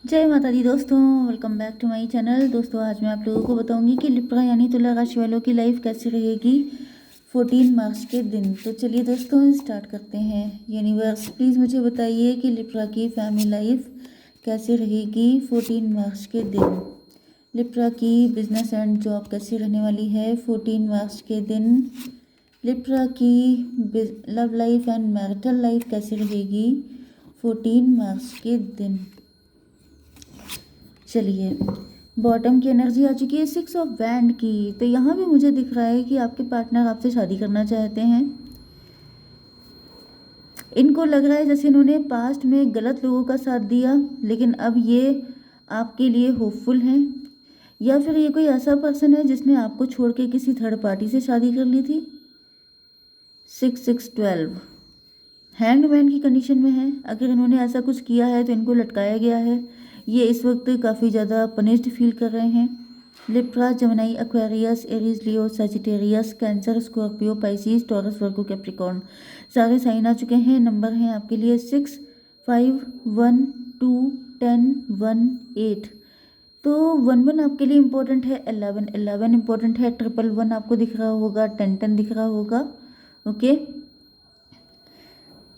जय माता दी दोस्तों, welcome back to my channel. दोस्तों आज मैं आप लोगों को बताऊंगी कि लिब्रा यानी तुला राशि वालों की लाइफ कैसी रहेगी 14 मार्च के दिन। तो चलिए दोस्तों स्टार्ट करते हैं। यूनिवर्स प्लीज़ मुझे बताइए कि लिब्रा की फैमिली लाइफ कैसी रहेगी 14 मार्च के दिन। लिब्रा की बिजनेस एंड जॉब कैसी रहने वाली है 14 मार्च के दिन। लिब्रा की love life and marital life कैसी रहेगी 14 मार्च के दिन। चलिए, बॉटम की एनर्जी आ चुकी है 6 ऑफ वैंड की। तो यहाँ भी मुझे दिख रहा है कि आपके पार्टनर आपसे शादी करना चाहते हैं। इनको लग रहा है जैसे इन्होंने पास्ट में गलत लोगों का साथ दिया, लेकिन अब ये आपके लिए होपफुल हैं। या फिर ये कोई ऐसा पर्सन है जिसने आपको छोड़ के किसी थर्ड पार्टी से शादी कर ली थी। 6-6-12 हैंगमैन की कंडीशन में है। अगर इन्होंने ऐसा कुछ किया है तो इनको लटकाया गया है। ये इस वक्त काफ़ी ज़्यादा पनिश्ड फील कर रहे हैं। Libra, Gemini, Aquarius, Aries, Leo, Sagittarius, Cancer, Scorpio, Pisces, Taurus, Virgo, Capricorn सारे साइन आ चुके हैं। नंबर हैं आपके लिए 6, 5, 1, 2, 10, 1, 8। तो 1-1 आपके लिए इम्पोर्टेंट है। 11-11 इम्पोर्टेंट है। 1-1 आपको दिख रहा होगा। 10-10 दिख रहा होगा। ओके,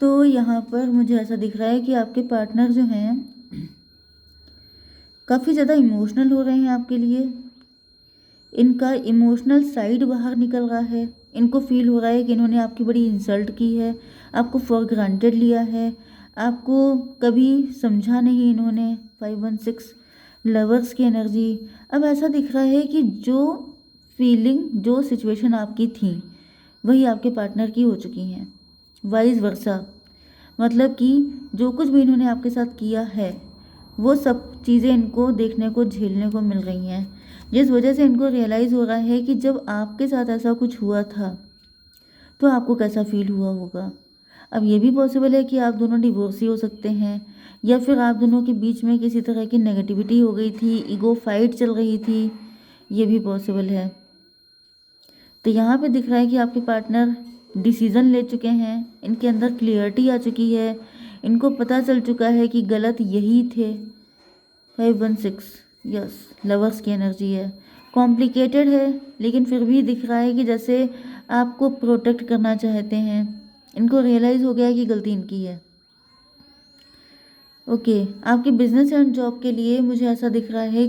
तो यहाँ पर मुझे ऐसा दिख रहा है कि आपके पार्टनर जो हैं काफ़ी ज़्यादा इमोशनल हो रहे हैं आपके लिए। इनका इमोशनल साइड बाहर निकल रहा है। इनको फील हो रहा है कि इन्होंने आपकी बड़ी इंसल्ट की है, आपको फॉर ग्रांटेड लिया है, आपको कभी समझा नहीं इन्होंने। 5-1-6 लवर्स की एनर्जी। अब ऐसा दिख रहा है कि जो फीलिंग, जो सिचुएशन आपकी थी वही आपके पार्टनर की हो चुकी हैं। वाइस वर्सा, मतलब कि जो कुछ भी इन्होंने आपके साथ किया है वो सब चीज़ें इनको देखने को, झेलने को मिल रही हैं, जिस वजह से इनको रियलाइज़ हो रहा है कि जब आपके साथ ऐसा कुछ हुआ था तो आपको कैसा फील हुआ होगा। अब ये भी पॉसिबल है कि आप दोनों डिवोर्सी हो सकते हैं, या फिर आप दोनों के बीच में किसी तरह की नेगेटिविटी हो गई थी, ईगो फाइट चल रही थी, ये भी पॉसिबल है। तो यहाँ पे दिख रहा है कि आपके पार्टनर डिसीज़न ले चुके हैं, इनके अंदर क्लियरिटी आ चुकी है, इनको पता चल चुका है कि गलत यही थे। 5-1-6 यस, लवर्स की एनर्जी है। कॉम्प्लिकेटेड है, लेकिन फिर भी दिख रहा है कि जैसे आपको प्रोटेक्ट करना चाहते हैं। इनको रियलाइज़ हो गया है कि गलती इनकी है। ओके, आपके बिजनेस एंड जॉब के लिए मुझे ऐसा दिख रहा है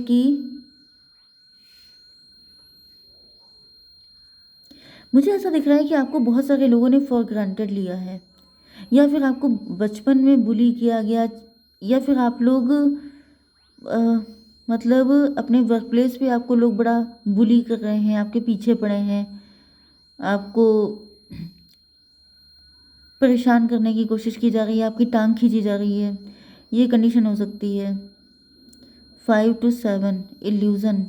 कि आपको बहुत सारे लोगों ने फॉर ग्रांटेड लिया है, या फिर आपको बचपन में बुली किया गया, या फिर आप लोग मतलब अपने वर्क प्लेस पे आपको लोग बड़ा बुली कर रहे हैं, आपके पीछे पड़े हैं, आपको परेशान करने की कोशिश की जा रही है, आपकी टांग खींची जा रही है। ये कंडीशन हो सकती है। 5-7 इल्यूज़न,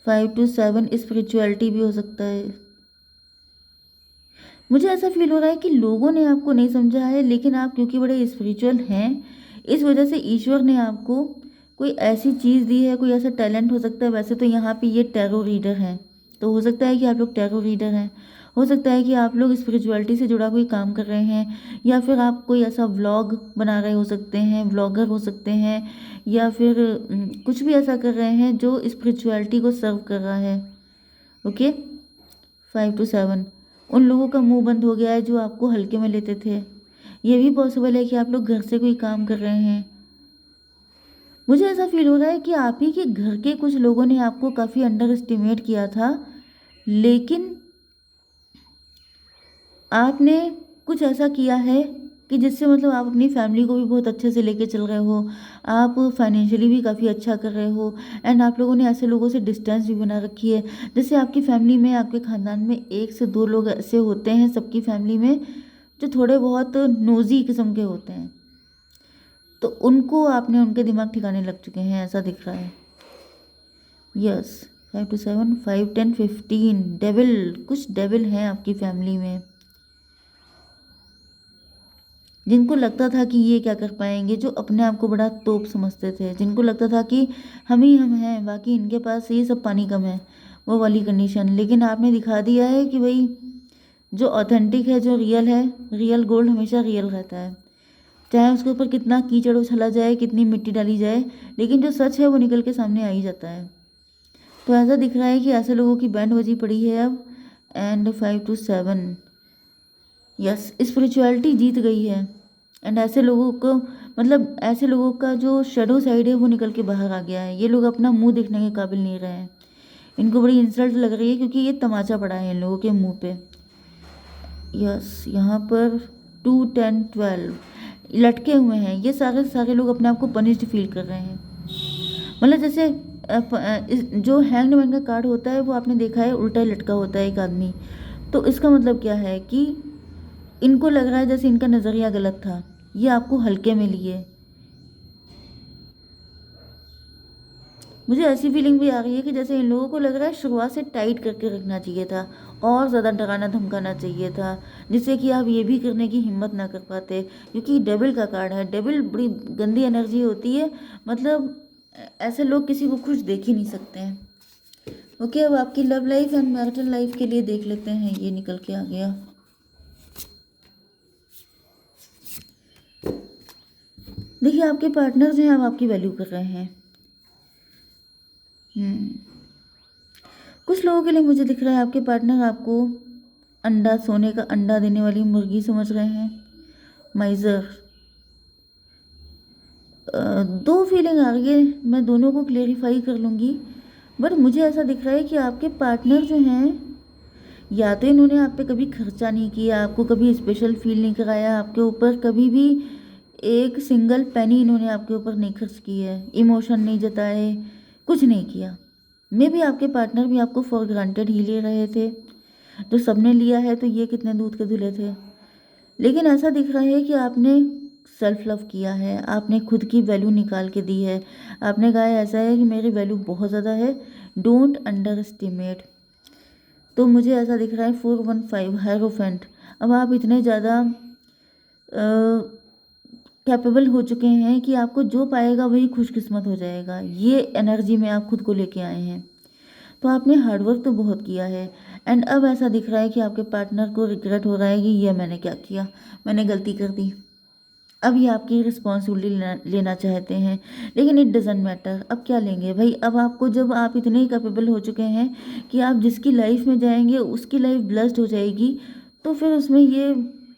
5-7 स्पिरिचुअलिटी भी हो सकता है। मुझे ऐसा फील हो रहा है कि लोगों ने आपको नहीं समझा है, लेकिन आप क्योंकि बड़े स्पिरिचुअल हैं, इस वजह से ईश्वर ने आपको कोई ऐसी चीज़ दी है, कोई ऐसा टैलेंट हो सकता है। वैसे तो यहाँ पे ये टैरो रीडर है, तो हो सकता है कि आप लोग टैरो रीडर हैं, हो सकता है कि आप लोग स्पिरिचुअलिटी से जुड़ा कोई काम कर रहे हैं, या फिर आप कोई ऐसा व्लॉग बना रहे हो सकते हैं, व्लॉगर हो सकते हैं, या फिर कुछ भी ऐसा कर रहे हैं जो स्पिरिचुअलिटी को सर्व कर रहा है। ओके, 5-7 उन लोगों का मुंह बंद हो गया है जो आपको हल्के में लेते थे। ये भी पॉसिबल है कि आप लोग घर से कोई काम कर रहे हैं। मुझे ऐसा फील हो रहा है कि आप ही के घर के कुछ लोगों ने आपको काफ़ी अंडर एस्टिमेट किया था, लेकिन आपने कुछ ऐसा किया है कि जिससे मतलब आप अपनी फैमिली को भी बहुत अच्छे से लेके चल रहे हो, आप फाइनेंशियली भी काफ़ी अच्छा कर रहे हो, एंड आप लोगों ने ऐसे लोगों से डिस्टेंस भी बना रखी है। जैसे आपकी फैमिली में, आपके ख़ानदान में 1 से 2 लोग ऐसे होते हैं सबकी फैमिली में, जो थोड़े बहुत नोजी किस्म के होते हैं, तो उनको आपने, उनके दिमाग ठिकाने लग चुके हैं, ऐसा दिख रहा है। यस, 5-7 5-10-15 डेविल, कुछ डेविल हैं आपकी फैमिली में, जिनको लगता था कि ये क्या कर पाएंगे, जो अपने आप को बड़ा तोप समझते थे, जिनको लगता था कि हम ही हम हैं, बाकी इनके पास ये सब पानी कम है, वो वाली कंडीशन। लेकिन आपने दिखा दिया है कि भाई जो ऑथेंटिक है, जो रियल है, रियल गोल्ड हमेशा रियल रहता है। चाहे उसके ऊपर कितना कीचड़ उछला जाए, कितनी मिट्टी डाली जाए, लेकिन जो सच है वो निकल के सामने आ ही जाता है। तो ऐसा दिख रहा है कि ऐसे लोगों की बैंड बजी पड़ी है अब। एंड 5 to 7, यस, स्पिरिचुअलिटी जीत गई है। एंड ऐसे लोगों को, मतलब ऐसे लोगों का जो शेडो साइड है वो निकल के बाहर आ गया है। ये लोग अपना मुंह देखने के काबिल नहीं रहे हैं। इनको बड़ी इंसल्ट लग रही है क्योंकि ये तमाचा पड़ा है इन लोगों के मुंह पे। यस, यहाँ पर 2, 10, 12 लटके हुए हैं। ये सारे सारे लोग अपने आप को पनिश्ड फील कर रहे हैं। मतलब जैसे जो हैंग्ड मैन का कार्ड होता है वो आपने देखा है उल्टा ही लटका होता है एक आदमी। तो इसका मतलब क्या है कि इनको लग रहा है जैसे इनका नज़रिया गलत था, ये आपको हल्के में लिए। मुझे ऐसी फीलिंग भी आ रही है कि जैसे इन लोगों को लग रहा है शुरुआत से टाइट करके रखना चाहिए था, और ज़्यादा डराना धमकाना चाहिए था, जिससे कि आप ये भी करने की हिम्मत ना कर पाते। क्योंकि डेविल का कार्ड है, डेविल बड़ी गंदी एनर्जी होती है। मतलब ऐसे लोग किसी को खुश देख ही नहीं सकते हैं। ओके, अब आपकी love life and marital life के लिए देख लेते हैं। ये निकल के आ गया। देखिए, आपके पार्टनर जो हैं अब आपकी वैल्यू कर रहे हैं। कुछ लोगों के लिए मुझे दिख रहा है आपके पार्टनर आपको अंडा, सोने का अंडा देने वाली मुर्गी समझ रहे हैं। माइजर, दो फीलिंग आ रही है, मैं दोनों को क्लेरिफाई कर लूँगी। बट मुझे ऐसा दिख रहा है कि आपके पार्टनर जो हैं, या तो इन्होंने आप पे कभी खर्चा नहीं किया, आपको कभी स्पेशल फील नहीं कराया, आपके ऊपर कभी भी एक सिंगल पेनी इन्होंने आपके ऊपर नहीं खर्च की है, इमोशन नहीं जताए, कुछ नहीं किया। मे भी आपके पार्टनर भी आपको फॉर ग्रांटेड ही ले रहे थे। जो सबने लिया है तो ये कितने दूध के धुले थे। लेकिन ऐसा दिख रहा है कि आपने सेल्फ लव किया है, आपने खुद की वैल्यू निकाल के दी है। आपने कहा है ऐसा है कि मेरी वैल्यू बहुत ज़्यादा है, डोंट अंडर एस्टिमेट। तो मुझे ऐसा दिख रहा है 415 हायरोफेंट। अब आप इतने ज़्यादा कैपेबल हो चुके हैं कि आपको जो पाएगा वही खुशकिस्मत हो जाएगा। ये एनर्जी में आप खुद को लेके आए हैं। तो आपने हार्डवर्क तो बहुत किया है। एंड अब ऐसा दिख रहा है कि आपके पार्टनर को रिग्रेट हो रहा है कि ये मैंने क्या किया, मैंने गलती कर दी। अब ये आपकी रिस्पॉन्सिबिलिटी लेना चाहते हैं, लेकिन इट डजेंट मैटर। अब क्या लेंगे भाई? अब आपको, जब आप इतने कैपेबल हो चुके हैं कि आप जिसकी लाइफ में जाएंगे उसकी लाइफ ब्लेस्ड हो जाएगी, तो फिर उसमें ये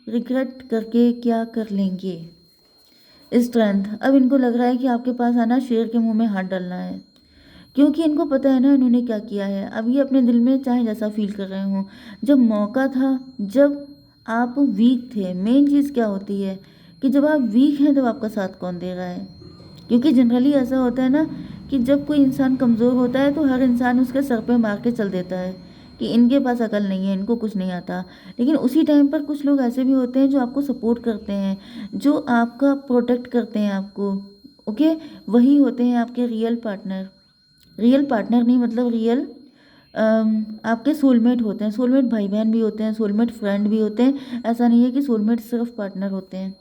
रिग्रेट करके क्या कर लेंगे? स्ट्रेंथ, अब इनको लग रहा है कि आपके पास आना शेर के मुंह में हाथ डालना है, क्योंकि इनको पता है ना इन्होंने क्या किया है। अब ये अपने दिल में चाहे जैसा फील कर रहे हों, जब मौका था, जब आप वीक थे, मेन चीज़ क्या होती है कि जब आप वीक हैं तब आपका साथ कौन दे रहा है? क्योंकि जनरली ऐसा होता है ना कि जब कोई इंसान कमज़ोर होता है तो हर इंसान उसके सर पे मार के चल देता है कि इनके पास अकल नहीं है, इनको कुछ नहीं आता। लेकिन उसी टाइम पर कुछ लोग ऐसे भी होते हैं जो आपको सपोर्ट करते हैं, जो आपका प्रोटेक्ट करते हैं आपको। ओके, वही होते हैं आपके रियल पार्टनर। रियल पार्टनर नहीं, मतलब रियल आपके सोलमेट होते हैं। सोलमेट भाई बहन भी होते हैं, सोलमेट फ्रेंड भी होते हैं। ऐसा नहीं है कि सोलमेट सिर्फ पार्टनर होते हैं।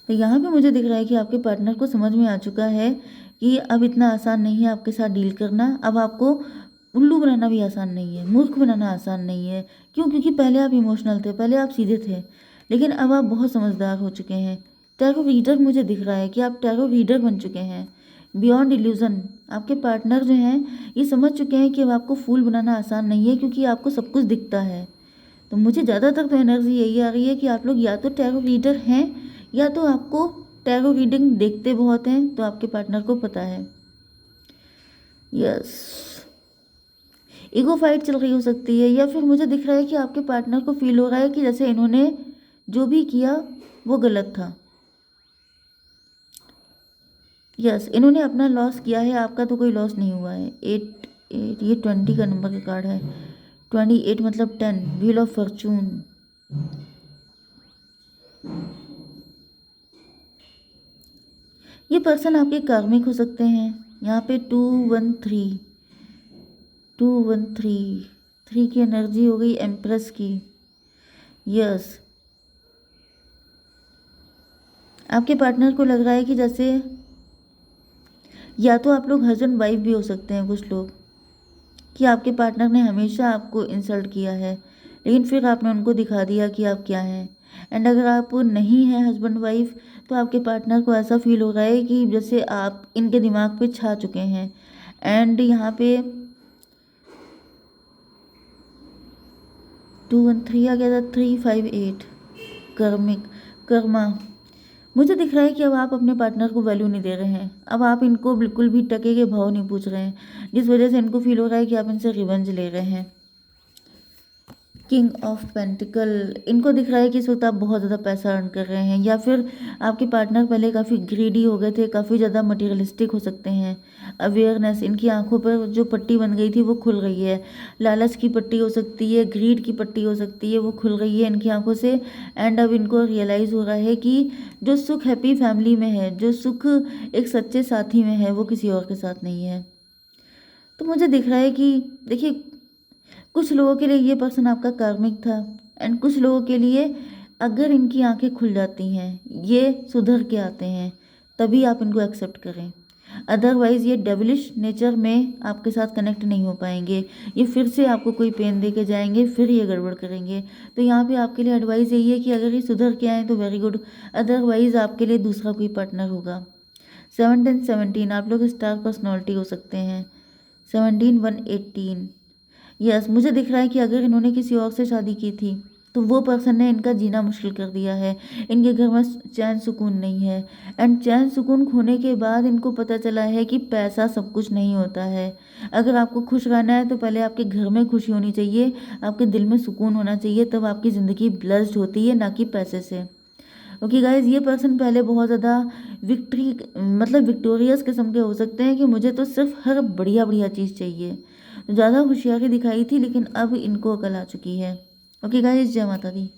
तो यहाँ पे मुझे दिख रहा है कि आपके पार्टनर को समझ में आ चुका है कि अब इतना आसान नहीं है आपके साथ डील करना। अब आपको उल्लू बनाना भी आसान नहीं है, मूर्ख बनाना आसान नहीं है। क्यों? क्योंकि पहले आप इमोशनल थे, पहले आप सीधे थे, लेकिन अब आप बहुत समझदार हो चुके हैं। टैरो रीडर, मुझे दिख रहा है कि आप टैरो रीडर बन चुके हैं। बियॉन्ड इल्यूज़न, आपके पार्टनर जो हैं ये समझ चुके हैं कि अब आपको फूल बनाना आसान नहीं है, क्योंकि आपको सब कुछ दिखता है। तो मुझे ज़्यादातर तो एनर्जी यही आ रही है कि आप लोग या तो टैरो रीडर हैं, या तो आपको टैरो रीडिंग देखते बहुत हैं, तो आपके पार्टनर को पता है। यस, ईगो फाइट चल रही हो सकती है, या फिर मुझे दिख रहा है कि आपके पार्टनर को फील हो रहा है कि जैसे इन्होंने जो भी किया वो गलत था। यस, इन्होंने अपना लॉस किया है, आपका तो कोई लॉस नहीं हुआ है। 8 8, ये 20 का नंबर का कार्ड है। 28 मतलब 10, व्हील ऑफ फॉर्चून। ये पर्सन आपके कार्मिक हो सकते हैं। यहाँ पे 213 3 की एनर्जी हो गई एम्प्रेस की। यस, आपके पार्टनर को लग रहा है कि जैसे, या तो आप लोग हस्बैंड वाइफ भी हो सकते हैं कुछ लोग, कि आपके पार्टनर ने हमेशा आपको इंसल्ट किया है, लेकिन फिर आपने उनको दिखा दिया कि आप क्या हैं। एंड अगर आप नहीं हैं हस्बैंड वाइफ, तो आपके पार्टनर को ऐसा फील हो रहा है कि जैसे आप इनके दिमाग पे छा चुके हैं। एंड यहाँ पे 213 आ गया था, 358 कर्मिक कर्मा। मुझे दिख रहा है कि अब आप अपने पार्टनर को वैल्यू नहीं दे रहे हैं, अब आप इनको बिल्कुल भी टके के भाव नहीं पूछ रहे हैं, जिस वजह से इनको फील हो रहा है कि आप इनसे रिवेंज ले रहे हैं। किंग ऑफ पेंटिकल, इनको दिख रहा है कि इस वक्त आप बहुत ज़्यादा पैसा अर्न कर रहे हैं, या फिर आपके पार्टनर पहले काफ़ी ग्रीडी हो गए थे, काफ़ी ज़्यादा मटेरियलिस्टिक हो सकते हैं। अवेयरनेस, इनकी आंखों पर जो पट्टी बन गई थी वो खुल गई है। लालच की पट्टी हो सकती है, ग्रीड की पट्टी हो सकती है, वो खुल गई है इनकी आंखों से। एंड अब इनको रियलाइज़ हो रहा है कि जो सुख हैप्पी फैमिली में है, जो सुख एक सच्चे साथी में है, वो किसी और के साथ नहीं है। तो मुझे दिख रहा है कि देखिए, कुछ लोगों के लिए ये पर्सन आपका कार्मिक था, एंड कुछ लोगों के लिए अगर इनकी आंखें खुल जाती हैं, ये सुधर के आते हैं, तभी आप इनको एक्सेप्ट करें। अदरवाइज़ ये डेविलिश नेचर में आपके साथ कनेक्ट नहीं हो पाएंगे, ये फिर से आपको कोई पेन दे के जाएंगे, फिर ये गड़बड़ करेंगे। तो यहाँ पे आपके लिए एडवाइस यही है कि अगर ये सुधर के आएँ तो वेरी गुड, अदरवाइज़ आपके लिए दूसरा कोई पार्टनर होगा। 17 आप लोग स्टार पर्सनैलिटी हो सकते हैं। 118 यस, मुझे दिख रहा है कि अगर इन्होंने किसी और से शादी की थी तो वो पर्सन ने इनका जीना मुश्किल कर दिया है। इनके घर में चैन सुकून नहीं है, एंड चैन सुकून खोने के बाद इनको पता चला है कि पैसा सब कुछ नहीं होता है। अगर आपको खुश रहना है तो पहले आपके घर में खुशी होनी चाहिए, आपके दिल में सुकून होना चाहिए, तब आपकी ज़िंदगी ब्लेस्ड होती है, ना कि पैसे से। ओके गाइज, ये पर्सन पहले बहुत ज़्यादा विक्ट्री मतलब विक्टोरियस किस्म के हो सकते हैं कि मुझे तो सिर्फ हर बढ़िया बढ़िया चीज़ चाहिए, ज़्यादा होशियारी दिखाई थी, लेकिन अब इनको अकल आ चुकी है। ओके गाइज, जय माता दी।